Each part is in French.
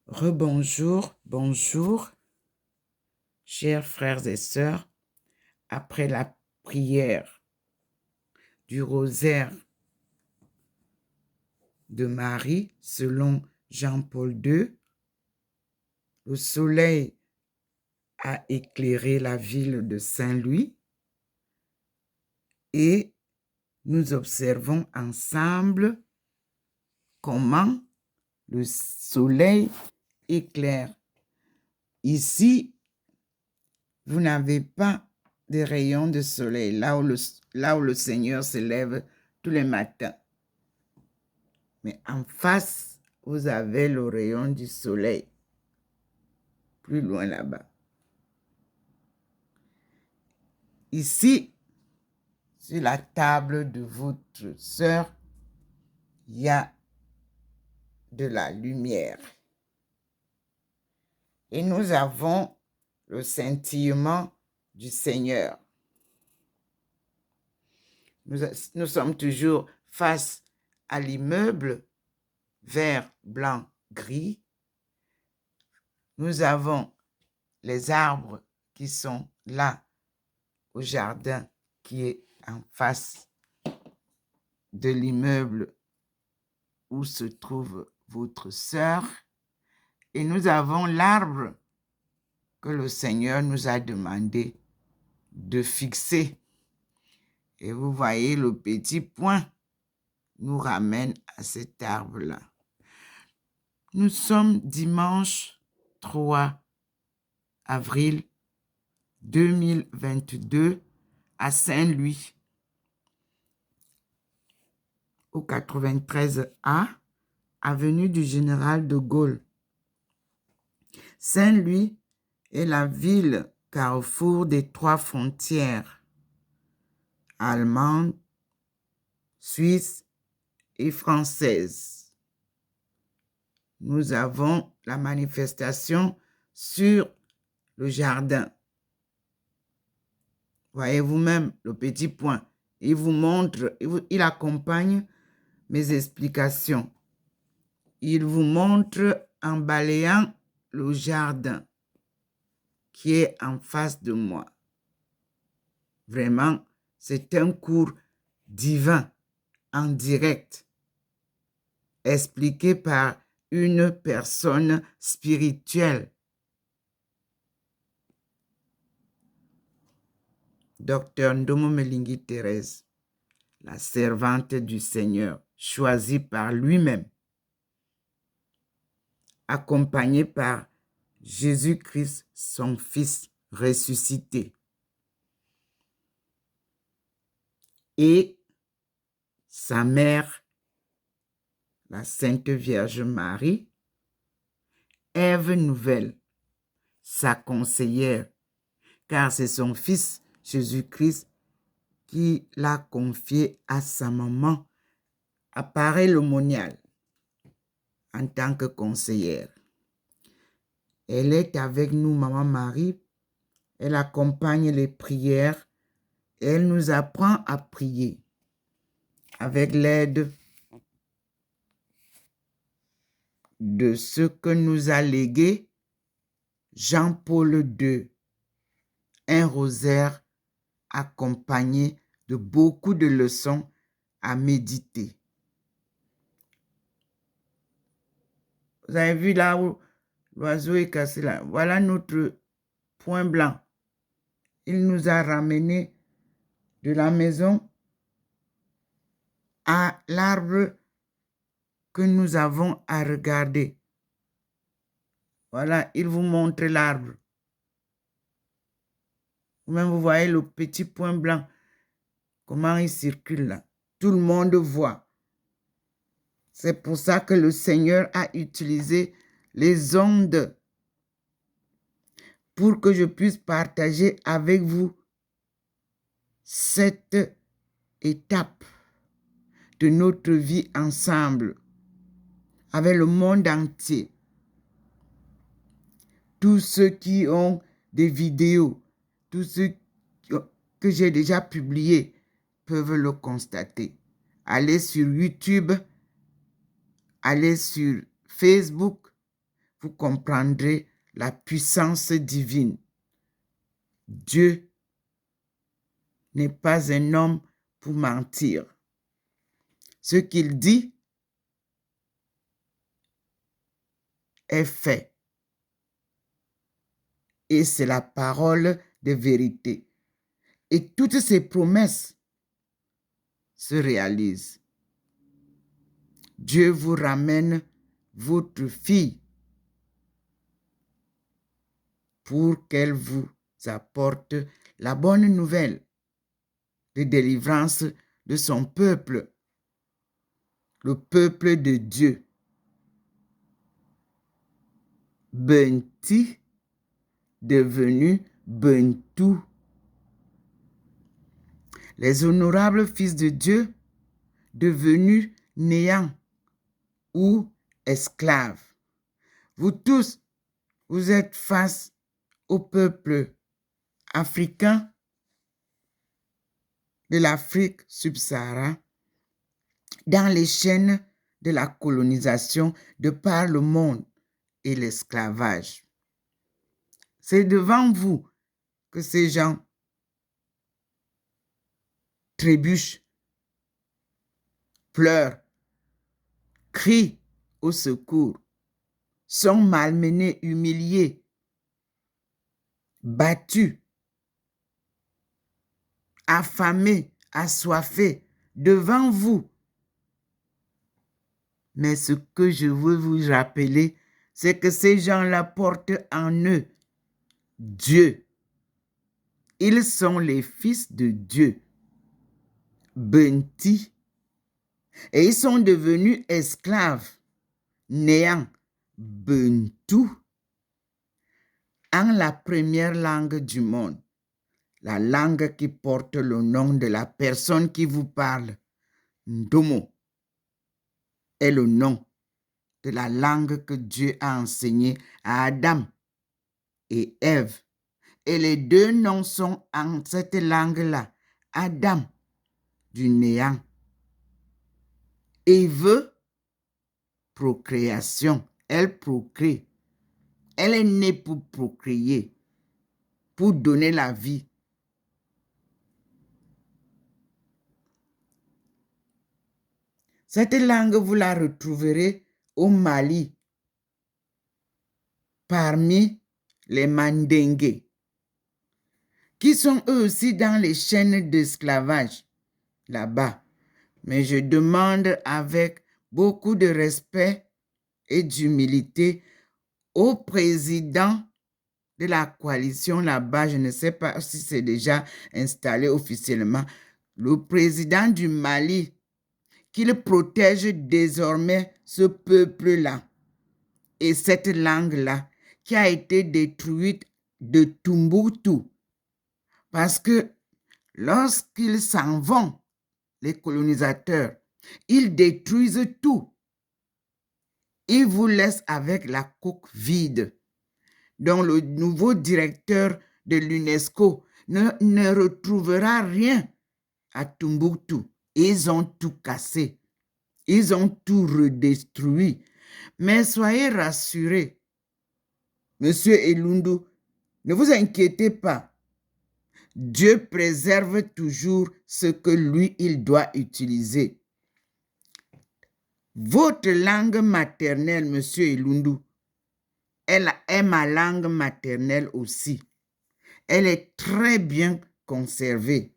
Rebonjour, bonjour, chers frères et sœurs. Après la prière du rosaire de Marie, selon Jean-Paul II, le soleil a éclairé la ville de Saint-Louis et nous observons ensemble comment le soleil éclaire. Ici, vous n'avez pas de rayons de soleil là où le Seigneur se lève tous les matins. Mais en face, vous avez le rayon du soleil, plus loin là-bas. Ici, sur la table de votre sœur, il y a de la lumière. Et nous avons le scintillement du Seigneur. Nous sommes toujours face à l'immeuble vert, blanc, gris. Nous avons les arbres qui sont là au jardin qui est en face de l'immeuble où se trouve votre sœur. Et nous avons l'arbre que le Seigneur nous a demandé de fixer. Et vous voyez, le petit point nous ramène à cet arbre-là. Nous sommes dimanche 3 avril 2022 à Saint-Louis, au 93A, avenue du Général de Gaulle. Saint-Louis est la ville carrefour des trois frontières, allemande, suisse et française. Nous avons la manifestation sur le jardin. Voyez vous-même le petit point. Il vous montre, il accompagne mes explications. Il vous montre en balayant le jardin qui est en face de moi. Vraiment, c'est un cours divin en direct, expliqué par une personne spirituelle. Docteur Ndomo Melingi Thérèse, la servante du Seigneur, choisie par lui-même, accompagnée par Jésus-Christ, son Fils ressuscité, et sa mère, la Sainte Vierge Marie, Ève Nouvelle, sa conseillère, car c'est son Fils Jésus-Christ qui l'a confié à sa maman, apparaît l'aumônial en tant que conseillère. Elle est avec nous, Maman Marie. Elle accompagne les prières et elle nous apprend à prier avec l'aide de ce que nous a légué Jean-Paul II, un rosaire accompagné de beaucoup de leçons à méditer. Vous avez vu là où l'oiseau est cassé là. Voilà notre point blanc. Il nous a ramenés de la maison à l'arbre que nous avons à regarder. Voilà, il vous montre l'arbre. Vous-même, vous voyez le petit point blanc. Comment il circule là. Tout le monde voit. C'est pour ça que le Seigneur a utilisé les ondes pour que je puisse partager avec vous cette étape de notre vie ensemble, avec le monde entier. Tous ceux qui ont des vidéos, tous ceux que j'ai déjà publiés peuvent le constater. Allez sur YouTube, allez sur Facebook, vous comprendrez la puissance divine. Dieu n'est pas un homme pour mentir. Ce qu'il dit est fait. Et c'est la parole de vérité. Et toutes ses promesses se réalisent. Dieu vous ramène votre fille pour qu'elle vous apporte la bonne nouvelle de délivrance de son peuple, le peuple de Dieu. Benti devenu Bentou. Les honorables fils de Dieu devenus néants ou esclaves. Vous tous, vous êtes face au peuple africain de l'Afrique subsaharienne dans les chaînes de la colonisation de par le monde et l'esclavage. C'est devant vous que ces gens trébuchent, pleurent, crient au secours, sont malmenés, humiliés, battus, affamés, assoiffés devant vous. Mais ce que je veux vous rappeler, c'est que ces gens-là portent en eux Dieu. Ils sont les fils de Dieu, Benti, et ils sont devenus esclaves, néants, Bentou, en la première langue du monde, la langue qui porte le nom de la personne qui vous parle, Ndomo, est le nom de la langue que Dieu a enseignée à Adam et Ève. Et les deux noms sont en cette langue-là. Adam, du néant. Ève, procréation. Elle procrée. Elle est née pour procréer, pour donner la vie. Cette langue, vous la retrouverez au Mali, parmi les Mandingues, qui sont eux aussi dans les chaînes d'esclavage là-bas. Mais je demande avec beaucoup de respect et d'humilité au président de la coalition là-bas, je ne sais pas si c'est déjà installé officiellement, le président du Mali, qu'il protège désormais ce peuple-là et cette langue-là qui a été détruite de Tombouctou. Parce que lorsqu'ils s'en vont, les colonisateurs, ils détruisent tout. Ils vous laissent avec la coque vide. Donc le nouveau directeur de l'UNESCO ne retrouvera rien à Tombouctou. Ils ont tout cassé. Ils ont tout redétruit. Mais soyez rassurés, Monsieur Elundu, ne vous inquiétez pas. Dieu préserve toujours ce que lui, il doit utiliser. Votre langue maternelle, Monsieur Elundu, elle est ma langue maternelle aussi. Elle est très bien conservée.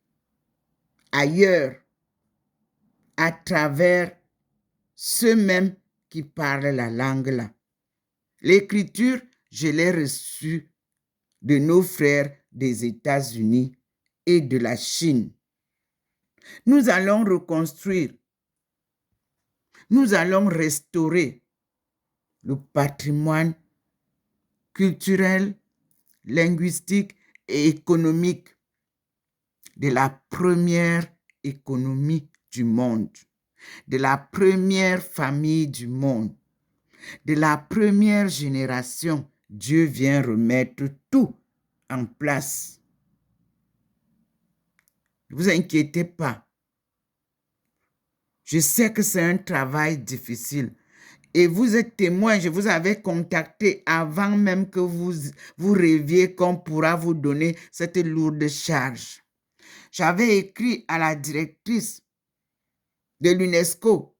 Ailleurs, à travers ceux-mêmes qui parlent la langue-là. L'écriture, je l'ai reçue de nos frères des États-Unis et de la Chine. Nous allons reconstruire, nous allons restaurer le patrimoine culturel, linguistique et économique de la première économie du monde, de la première famille du monde, de la première génération. Dieu vient remettre tout en place. Ne vous inquiétez pas. Je sais que c'est un travail difficile Et vous êtes témoin, je vous avais contacté avant même que vous rêviez qu'on pourra vous donner cette lourde charge. J'avais écrit à la directrice de l'UNESCO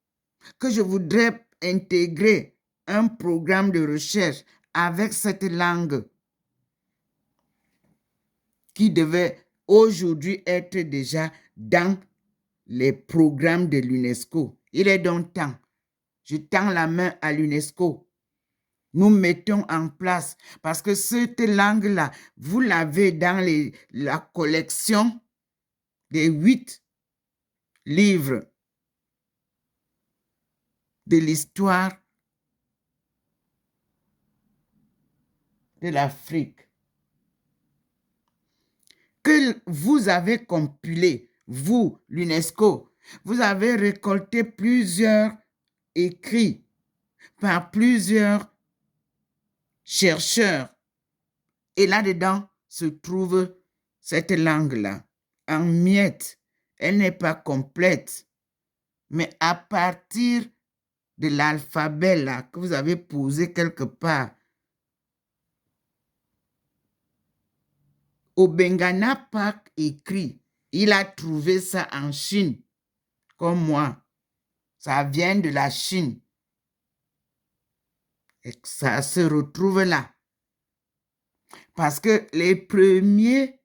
que je voudrais intégrer un programme de recherche avec cette langue qui devait aujourd'hui être déjà dans les programmes de l'UNESCO. Il est donc temps. Je tends la main à l'UNESCO. Nous mettons en place, parce que cette langue-là, vous l'avez dans la collection des 8 livres de l'histoire de l'Afrique, que vous avez compilé, vous, l'UNESCO. Vous avez récolté plusieurs écrits par plusieurs chercheurs. Et là-dedans se trouve cette langue-là, en miettes. Elle n'est pas complète. Mais à partir de l'alphabet là que vous avez posé quelque part, Obengana Park écrit, il a trouvé ça en Chine, comme moi. Ça vient de la Chine. Et ça se retrouve là. Parce que les premiers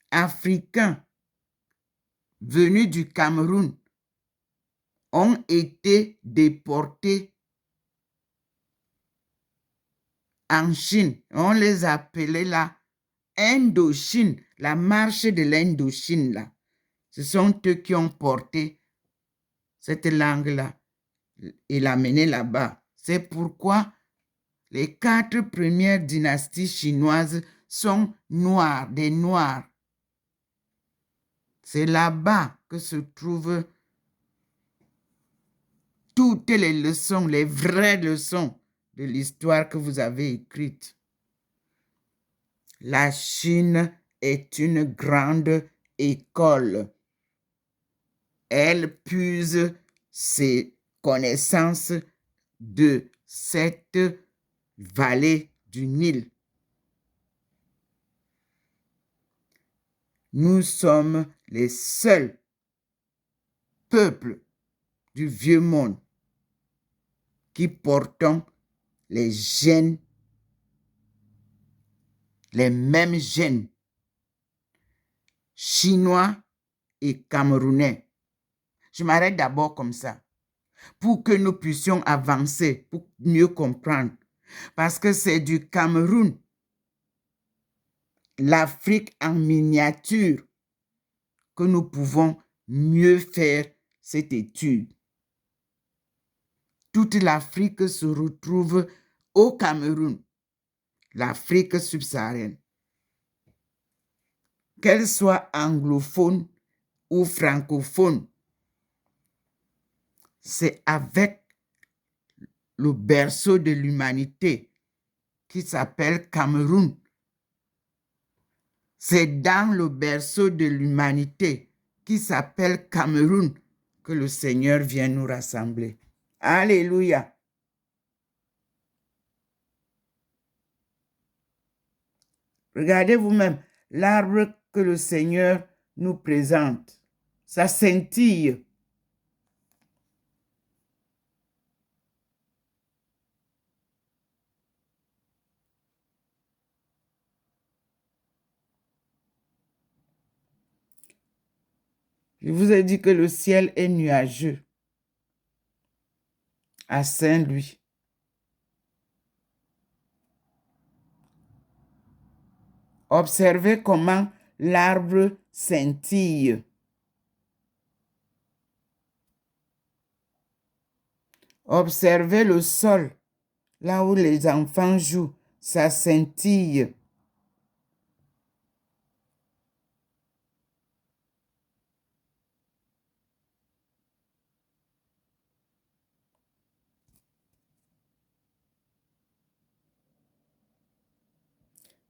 Africains venus du Cameroun ont été déportés en Chine. On les appelait là Indochine, la marche de l'Indochine là. Ce sont eux qui ont porté cette langue-là et l'amené là-bas. C'est pourquoi les 4 premières dynasties chinoises sont noires, des noirs. C'est là-bas que se trouvent toutes les leçons, les vraies leçons de l'histoire que vous avez écrite. La Chine est une grande école. Elle puise ses connaissances de cette vallée du Nil. Nous sommes les seuls peuples du vieux monde qui portons les gènes, les mêmes gènes chinois et camerounais. Je m'arrête d'abord comme ça pour que nous puissions avancer, pour mieux comprendre. Parce que c'est du Cameroun, l'Afrique en miniature, que nous pouvons mieux faire cette étude. Toute l'Afrique se retrouve au Cameroun, l'Afrique subsaharienne. Qu'elle soit anglophone ou francophone, c'est avec le berceau de l'humanité qui s'appelle Cameroun. C'est dans le berceau de l'humanité qui s'appelle Cameroun que le Seigneur vient nous rassembler. Alléluia. Regardez vous-même l'arbre que le Seigneur nous présente. Ça scintille. Je vous ai dit que le ciel est nuageux à Saint-Louis. Observez comment l'arbre scintille. Observez le sol, là où les enfants jouent, ça scintille.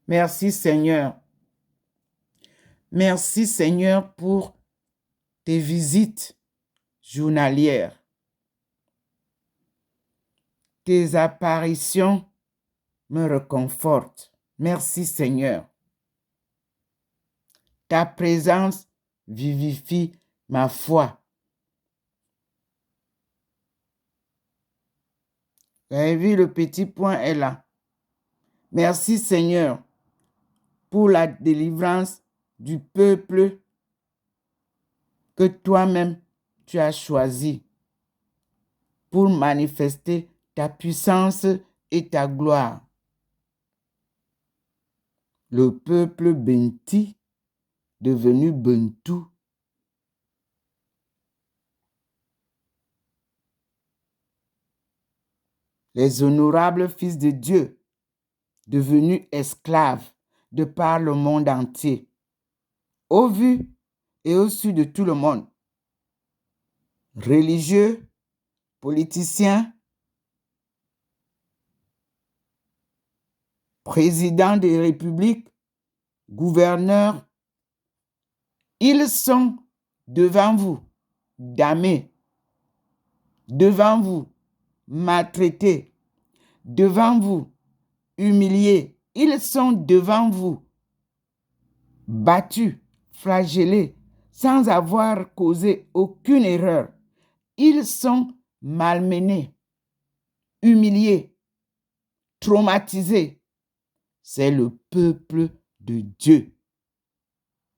Merci Seigneur. Merci Seigneur pour tes visites journalières. Tes apparitions me réconfortent. Merci Seigneur. Ta présence vivifie ma foi. Vous avez vu, le petit point est là. Merci Seigneur pour la délivrance du peuple que toi-même tu as choisi pour manifester ta puissance et ta gloire. Le peuple Benti, devenu Bentou, les honorables fils de Dieu, devenus esclaves de par le monde entier, au vu et au su de tout le monde, religieux, politiciens, présidents des républiques, gouverneurs, ils sont devant vous, damnés, devant vous, maltraités, devant vous, humiliés. Ils sont devant vous, battus, flagellés, sans avoir causé aucune erreur. Ils sont malmenés, humiliés, traumatisés. C'est le peuple de Dieu.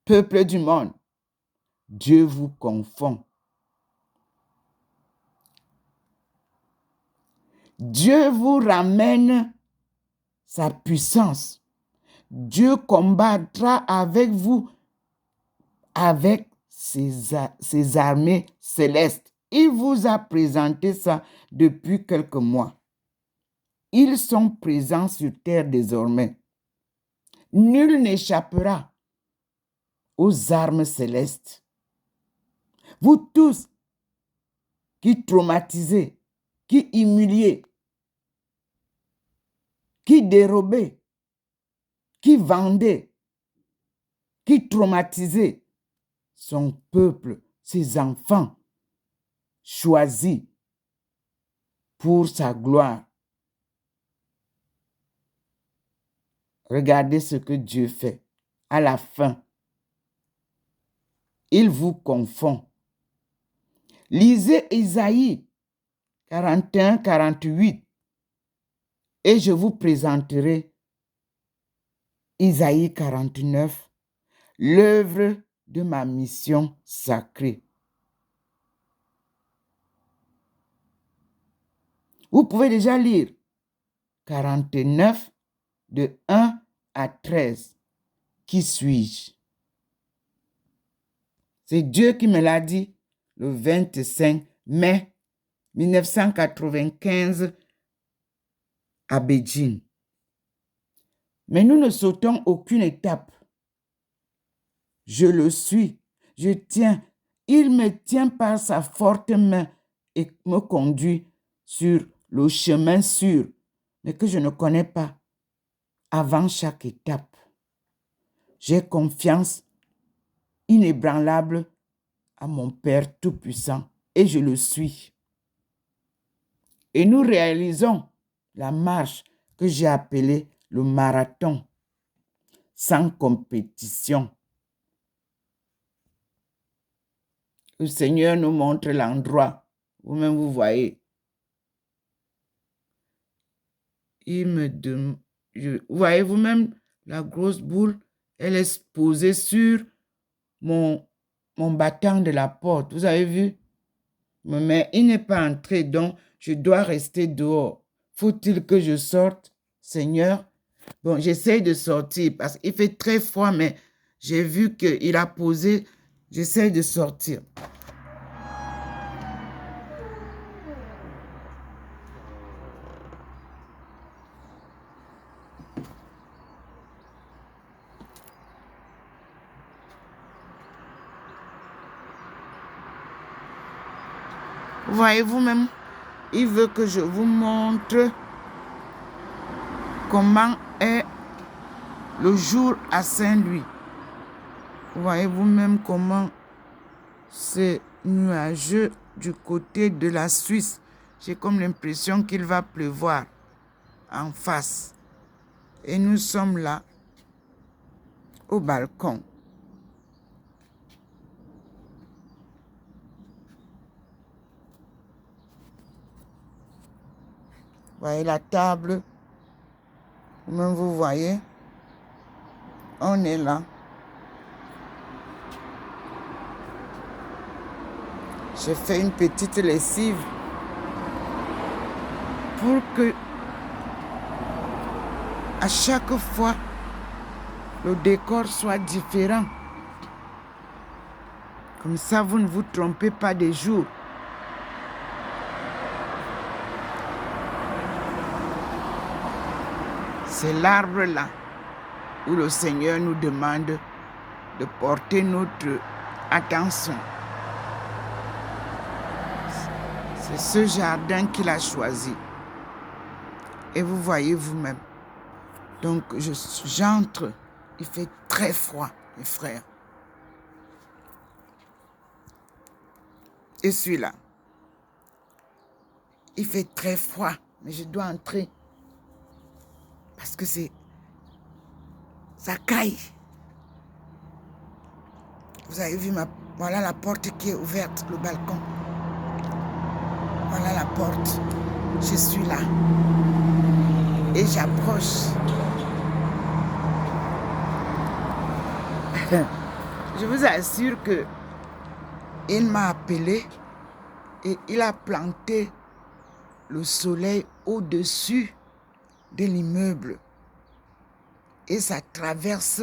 Peuple du monde, Dieu vous confond. Dieu vous ramène sa puissance. Dieu combattra avec vous, avec ses armées célestes. Il vous a présenté ça depuis quelques mois. Ils sont présents sur terre désormais. Nul n'échappera aux armes célestes. Vous tous qui traumatisez, qui humiliez, qui dérobez, qui vendez, qui traumatisez son peuple, ses enfants, choisis pour sa gloire. Regardez ce que Dieu fait. À la fin, il vous confond. Lisez Isaïe 41, 48 et je vous présenterai Isaïe 49, l'œuvre de ma mission sacrée. Vous pouvez déjà lire 49 de 1 à 13. Qui suis-je? C'est Dieu qui me l'a dit le 25 mai 1995 à Beijing. Mais nous ne sautons aucune étape. Je le suis, je tiens. Il me tient par sa forte main et me conduit sur le chemin sûr, mais que je ne connais pas avant chaque étape. J'ai confiance inébranlable à mon Père Tout-Puissant et je le suis. Et nous réalisons la marche que j'ai appelée le marathon, sans compétition. Le Seigneur nous montre l'endroit. Vous-même, vous voyez. Il me demande... Vous voyez vous-même, la grosse boule, elle est posée sur mon battant de la porte. Vous avez vu? Mais il n'est pas entré, donc je dois rester dehors. Faut-il que je sorte, Seigneur? Bon, j'essaie de sortir parce qu'il fait très froid, mais j'ai vu qu'il a posé. J'essaie de sortir. Voyez-vous même, il veut que je vous montre comment est le jour à Saint-Louis. Voyez-vous même comment c'est nuageux du côté de la Suisse. J'ai comme l'impression qu'il va pleuvoir en face. Et nous sommes là, au balcon. Vous voyez la table, même vous voyez, on est là. J'ai fait une petite lessive pour que à chaque fois le décor soit différent. Comme ça, vous ne vous trompez pas des jours. C'est l'arbre là où le Seigneur nous demande de porter notre attention. C'est ce jardin qu'il a choisi. Et vous voyez vous-même. Donc, j'entre. Il fait très froid, mes frères. Je suis là. Il fait très froid, mais je dois entrer. Parce que ça caille. Vous avez vu, voilà la porte qui est ouverte, le balcon. Voilà la porte. Je suis là. Et j'approche. Je vous assure que il m'a appelé et il a planté le soleil au-dessus de l'immeuble. Et ça traverse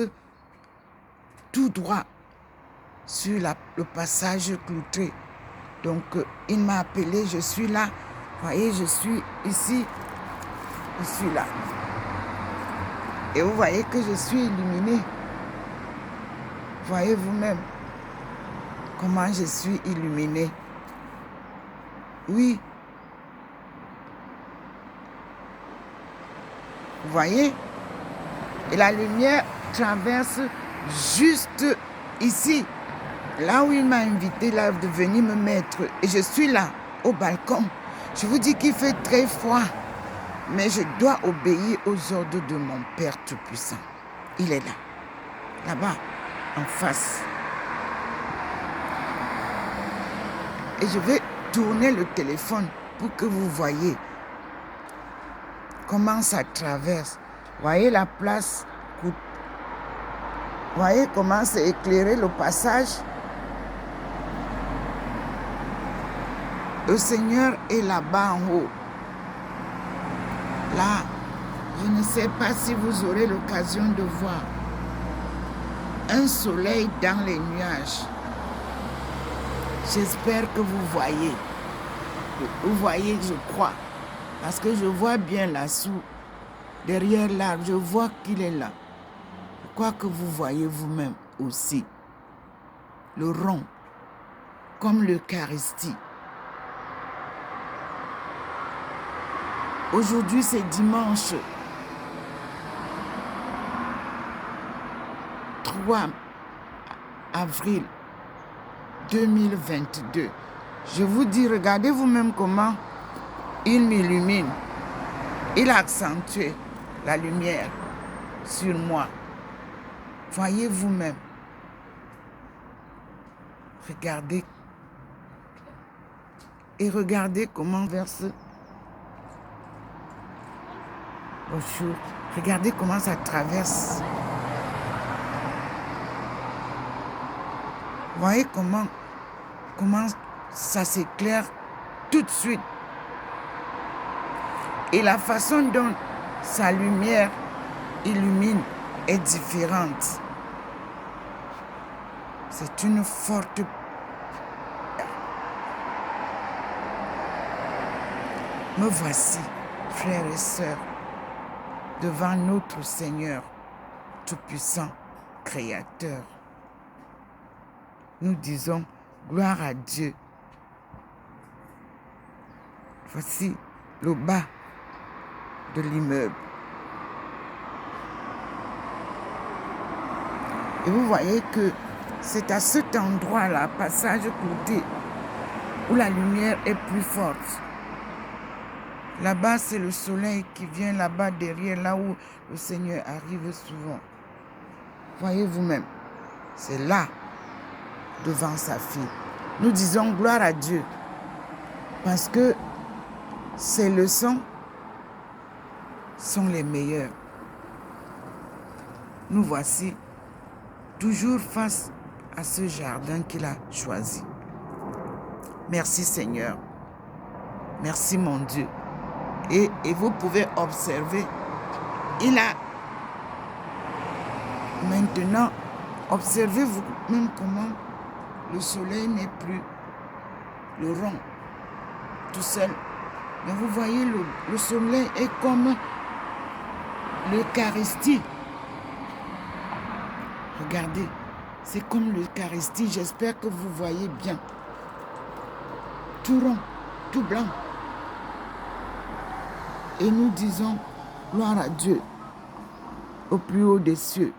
tout droit sur le passage clouté. Donc, il m'a appelé, je suis là. Vous voyez, je suis ici. Je suis là. Et vous voyez que je suis illuminé. Voyez vous-même comment je suis illuminé. Oui. Vous voyez? Et la lumière traverse juste ici. Là où il m'a invité là, de venir me mettre. Et je suis là, au balcon. Je vous dis qu'il fait très froid. Mais je dois obéir aux ordres de mon Père Tout-Puissant. Il est là. Là-bas, en face. Et je vais tourner le téléphone pour que vous voyez comment ça traverse. Voyez la place. Voyez comment c'est éclairé le passage. Le Seigneur est là-bas en haut. Là, je ne sais pas si vous aurez l'occasion de voir un soleil dans les nuages. J'espère que vous voyez. Vous voyez, je crois. Parce que je vois bien là-dessous, derrière l'arbre, je vois qu'il est là. Je crois que vous voyez vous-même aussi. Le rond, comme l'Eucharistie. Aujourd'hui, c'est dimanche 3 avril 2022. Je vous dis, regardez vous-même comment il m'illumine. Il a accentué la lumière sur moi. Voyez vous-même. Regardez. Et regardez comment verse. Bonjour. Regardez comment ça traverse. Voyez comment ça s'éclaire tout de suite. Et la façon dont sa lumière illumine est différente. C'est une forte... Me voici, frères et sœurs, devant notre Seigneur Tout-Puissant, Créateur. Nous disons gloire à Dieu. Voici le bas de l'immeuble. Et vous voyez que c'est à cet endroit-là, passage clouté, où la lumière est plus forte. Là-bas, c'est le soleil qui vient là-bas derrière, là où le Seigneur arrive souvent. Voyez vous-même, c'est là, devant sa fille. Nous disons gloire à Dieu, parce que ces leçons sont les meilleures. Nous voici toujours face à ce jardin qu'il a choisi. Merci Seigneur. Merci mon Dieu. Et vous pouvez observer, il a maintenant, observez-vous même comment le soleil n'est plus le rond, tout seul. Mais vous voyez, le soleil est comme l'Eucharistie. Regardez, c'est comme l'Eucharistie. J'espère que vous voyez bien. Tout rond, tout blanc. Et nous disons gloire à Dieu au plus haut des cieux.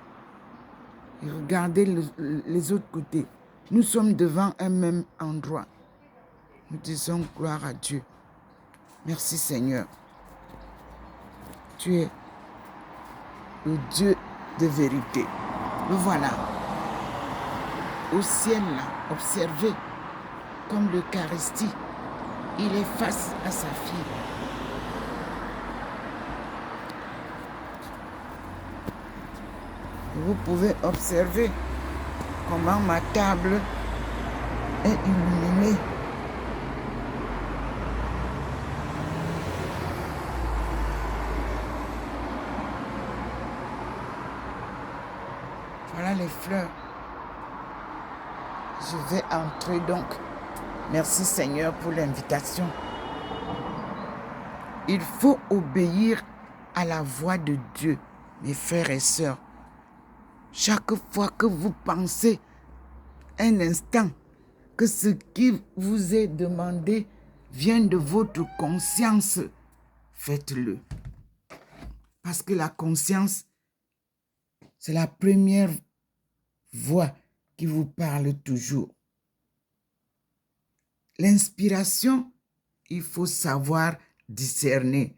Et regardez les autres côtés. Nous sommes devant un même endroit. Nous disons gloire à Dieu. Merci Seigneur. Tu es le Dieu de vérité. Le voilà. Au ciel, là, observez comme l'Eucharistie. Il est face à sa fille. Vous pouvez observer comment ma table est illuminée. Voilà les fleurs. Je vais entrer donc. Merci Seigneur pour l'invitation. Il faut obéir à la voix de Dieu, mes frères et sœurs. Chaque fois que vous pensez un instant que ce qui vous est demandé vient de votre conscience, faites-le. Parce que la conscience, c'est la première voix qui vous parle toujours. L'inspiration, il faut savoir discerner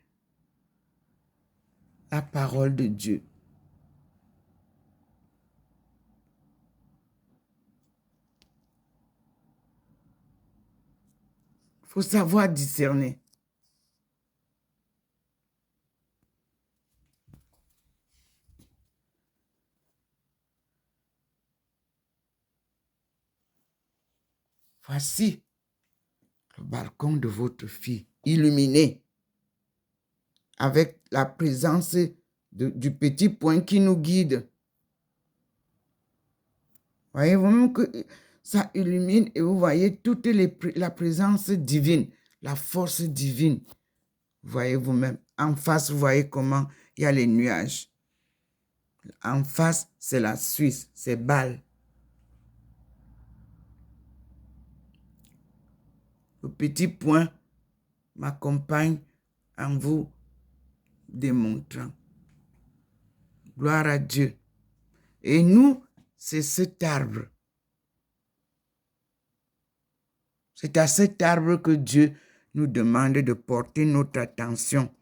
la parole de Dieu. Il faut savoir discerner. Voici le balcon de votre fille, illuminé, avec la présence du petit point qui nous guide. Voyez-vous même que ça illumine et vous voyez toute la présence divine, la force divine. Voyez vous-même. En face, vous voyez comment il y a les nuages. En face, c'est la Suisse, c'est Bâle. Le petit point m'accompagne en vous démontrant. Gloire à Dieu. Et nous, c'est cet arbre. C'est à cet arbre que Dieu nous demande de porter notre attention.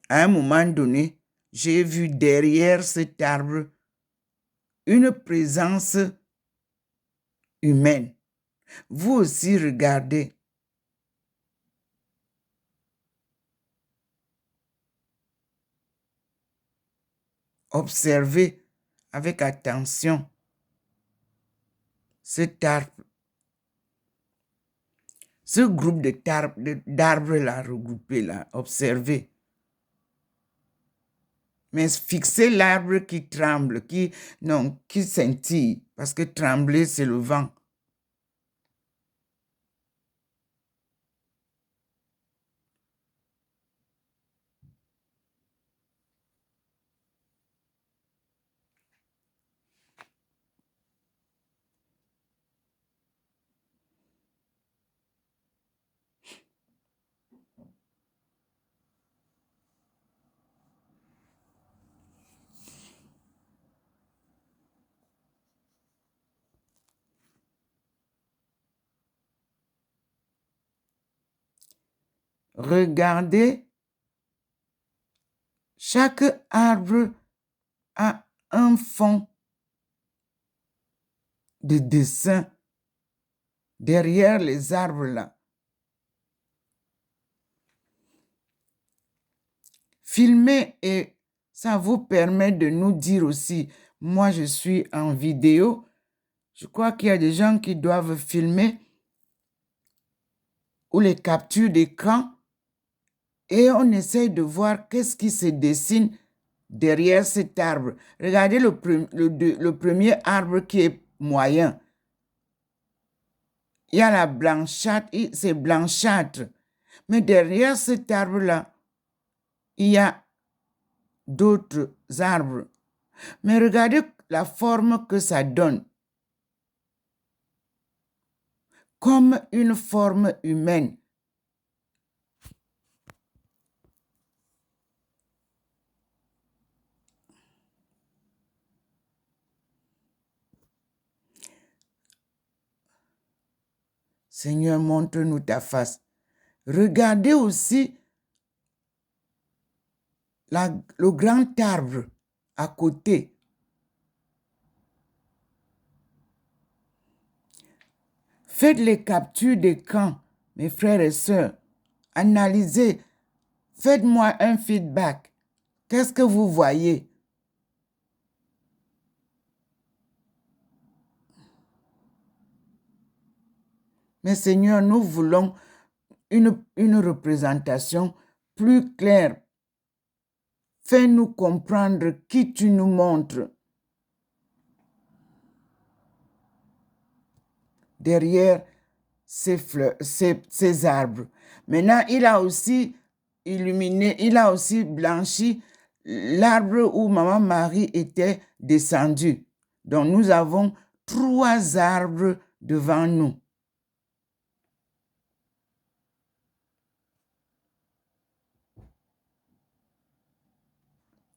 À un moment donné, j'ai vu derrière cet arbre une présence humaine. Vous aussi, regardez. Observez avec attention cet arbre. Ce groupe d'arbres là, regroupés là, observez. Mais fixez l'arbre qui tremble, qui scintille, parce que trembler, c'est le vent. Regardez, chaque arbre a un fond de dessin derrière les arbres là. Filmez et ça vous permet de nous dire aussi, moi je suis en vidéo, je crois qu'il y a des gens qui doivent filmer ou les captures d'écran et on essaye de voir qu'est-ce qui se dessine derrière cet arbre. Regardez le premier arbre qui est moyen. Il y a la blanchâtre, c'est blanchâtre. Mais derrière cet arbre-là, il y a d'autres arbres. Mais regardez la forme que ça donne. Comme une forme humaine. Seigneur, montre-nous ta face. Regardez aussi le grand arbre à côté. Faites les captures d'écran, mes frères et sœurs. Analysez. Faites-moi un feedback. Qu'est-ce que vous voyez? Mais Seigneur, nous voulons une représentation plus claire. Fais-nous comprendre qui tu nous montres. Derrière ces fleurs, ces arbres. Maintenant, il a aussi illuminé, il a aussi blanchi l'arbre où Maman Marie était descendue. Donc, nous avons 3 arbres devant nous.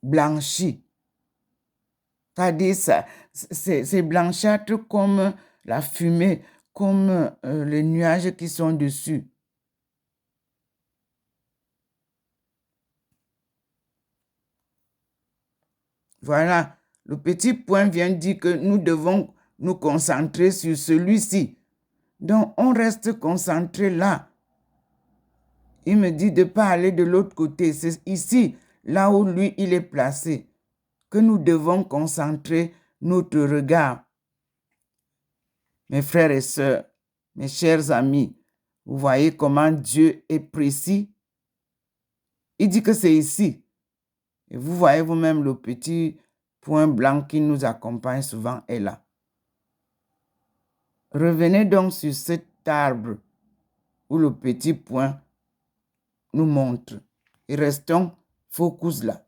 Blanchi. C'est-à-dire, c'est blanchâtre comme la fumée, comme les nuages qui sont dessus. Voilà, le petit point vient dire que nous devons nous concentrer sur celui-ci. Donc, on reste concentré là. Il me dit de ne pas aller de l'autre côté. C'est ici, là où lui, il est placé, que nous devons concentrer notre regard. Mes frères et sœurs, mes chers amis, vous voyez comment Dieu est précis. Il dit que c'est ici. Et vous voyez vous-même le petit point blanc qui nous accompagne souvent est là. Revenez donc sur cet arbre où le petit point nous montre. Et restons focus là.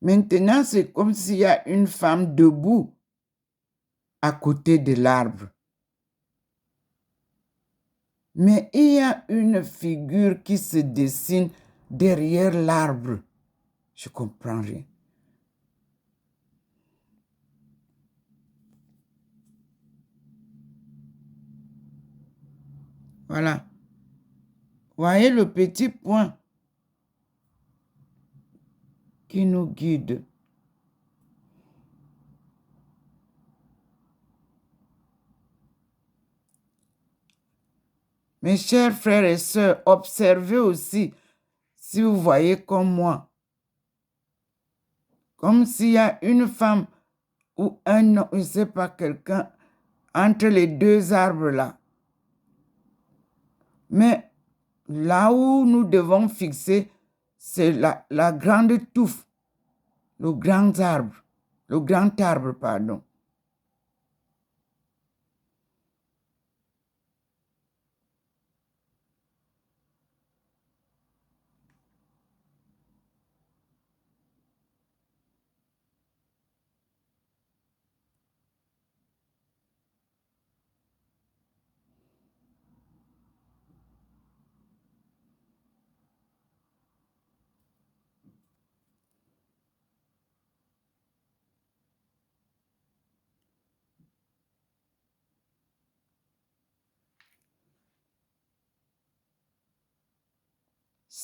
Maintenant, c'est comme s'il y a une femme debout à côté de l'arbre. Mais il y a une figure qui se dessine derrière l'arbre. Je comprends rien. Voilà. Voyez le petit point qui nous guide. Mes chers frères et sœurs, observez aussi, si vous voyez comme moi, comme s'il y a une femme ou un homme, je ne sais pas, quelqu'un, entre les 2 arbres là. Mais là où nous devons fixer, c'est la grande touffe, le grand arbre, pardon.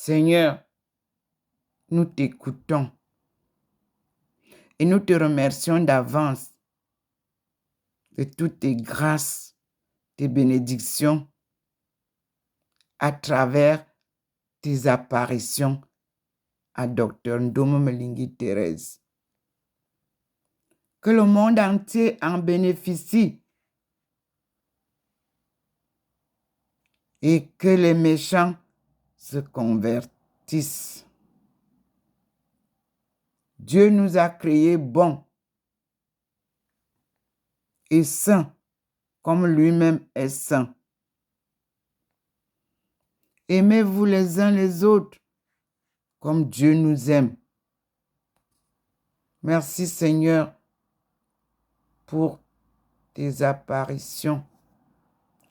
Seigneur, nous t'écoutons et nous te remercions d'avance de toutes tes grâces, tes bénédictions à travers tes apparitions à Dr Ndomo Mlingi Thérèse. Que le monde entier en bénéficie et que les méchants se convertissent. Dieu nous a créés bons et saints comme lui-même est saint. Aimez-vous les uns les autres comme Dieu nous aime. Merci Seigneur pour tes apparitions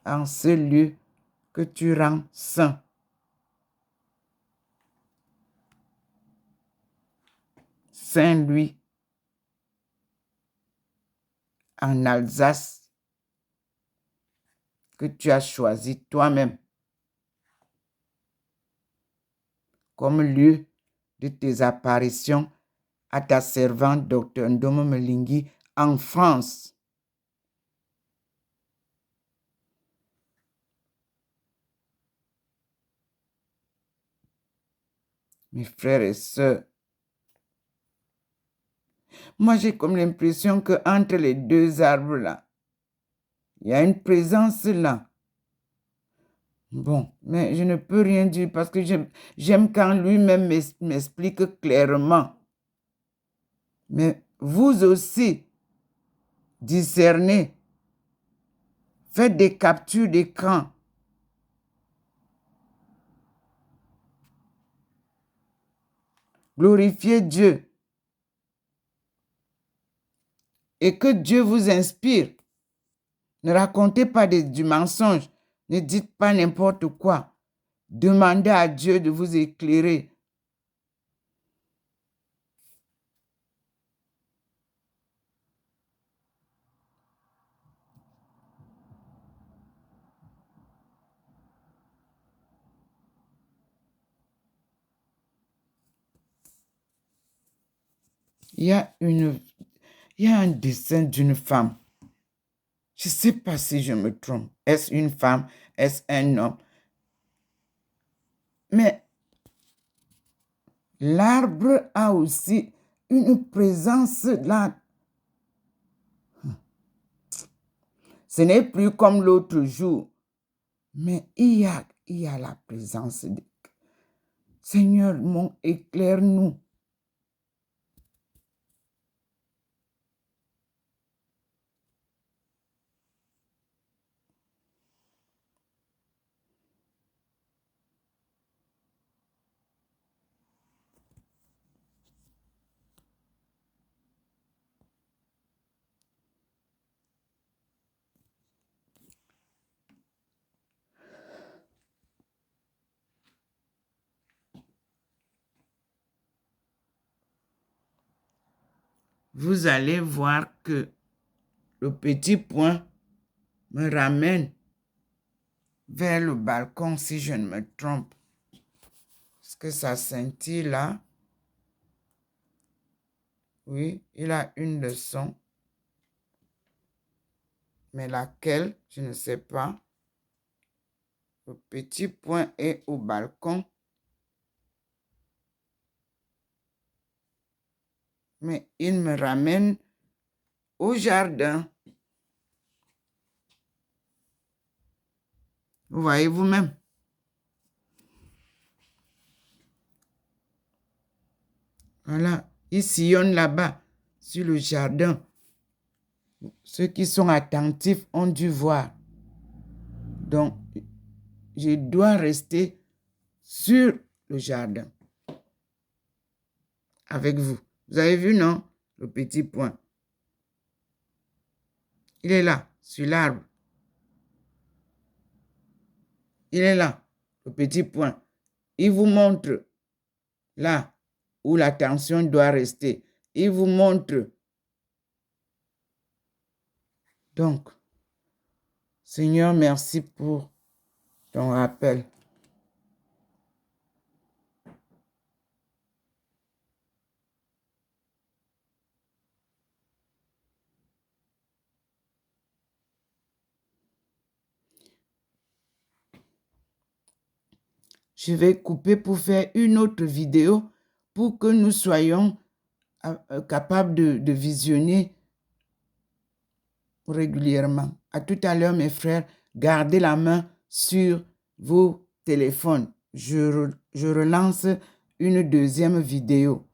en ce lieu que tu rends saint. Saint-Louis, en Alsace, que tu as choisi toi-même comme lieu de tes apparitions à ta servante Dr Ndomo Mlingi en France. Mes frères et sœurs, moi j'ai comme l'impression que entre les deux arbres là, il y a une présence là. Bon, mais je ne peux rien dire parce que j'aime quand lui-même m'explique clairement. Mais vous aussi, discernez. Faites des captures d'écran. Glorifiez Dieu. Et que Dieu vous inspire. Ne racontez pas du mensonge. Ne dites pas n'importe quoi. Demandez à Dieu de vous éclairer. Il y a un dessin d'une femme. Je ne sais pas si je me trompe. Est-ce une femme? Est-ce un homme? Mais l'arbre a aussi une présence là. Ce n'est plus comme l'autre jour. Mais il y a la présence de Seigneur, éclaire-nous. Vous allez voir que le petit point me ramène vers le balcon si je ne me trompe. Est-ce que ça scintille là? Oui, il a une leçon. Mais laquelle, je ne sais pas. Le petit point est au balcon. Mais il me ramène au jardin. Vous voyez vous-même. Voilà, il sillonne là-bas, sur le jardin. Ceux qui sont attentifs ont dû voir. Donc, je dois rester sur le jardin avec vous. Vous avez vu, non? Le petit point. Il est là, sur l'arbre. Il est là, le petit point. Il vous montre là où l'attention doit rester. Il vous montre. Donc, Seigneur, merci pour ton rappel. Je vais couper pour faire une autre vidéo pour que nous soyons capables de visionner régulièrement. À tout à l'heure, mes frères, gardez la main sur vos téléphones. Je relance une deuxième vidéo.